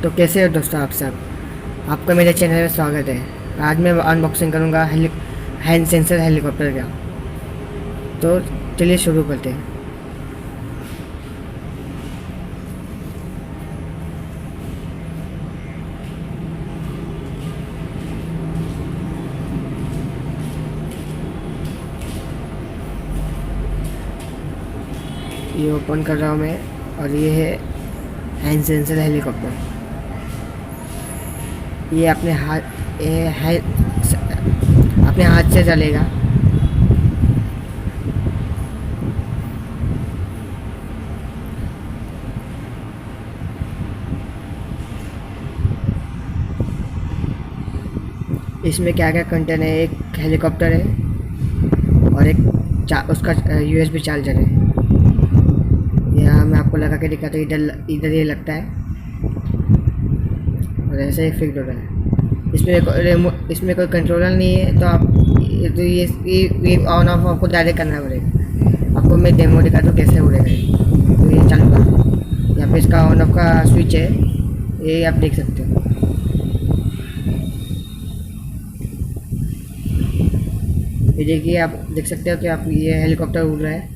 तो कैसे हो दोस्तों आप सब। आपका मेरे चैनल में स्वागत है। आज मैं अनबॉक्सिंग करूंगा हैंड सेंसर हेलीकॉप्टर का। तो चलिए शुरू करते हैं। ये ओपन कर रहा हूँ मैं, और ये है हैंड सेंसर हेलीकॉप्टर। ये अपने हाथ से चलेगा। इसमें क्या क्या कंटेंट है, एक हेलीकॉप्टर है और उसका यूएसबी चार्जर है। यहाँ मैं आपको लगा के दिखाता हूँ। इधर इधर ये लगता है और ऐसे ही फिक्स होता है। इसमें कोई कंट्रोलर नहीं है, तो ये ऑन ऑफ आपको डायरेक्ट करना पड़ेगा। आपको मैं डेमो दिखाता हूँ कैसे उड़ेगा। तो ये चालू कर, यहाँ पे इसका ऑन ऑफ का स्विच है, ये आप देख सकते हो। ये देखिए, आप देख सकते हो कि आप ये हेलीकॉप्टर उड़ रहा है।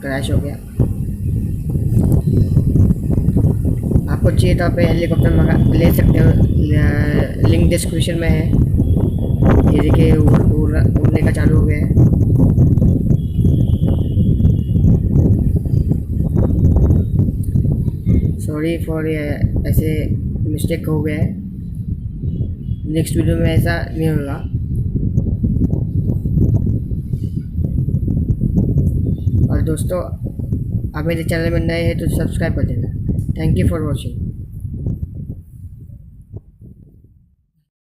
क्रैश हो गया। आपको चाहिए तो आप हेलीकॉप्टर ले सकते हो, लिंक डिस्क्रिप्शन में है। ये देखिए उड़ने का चालू हो गया है। सॉरी फॉर ऐसे मिस्टेक हो गया है। नेक्स्ट वीडियो में ऐसा नहीं होगा। और दोस्तों, आप मेरे चैनल में नए हैं तो सब्सक्राइब कर देना। Thank you for watching.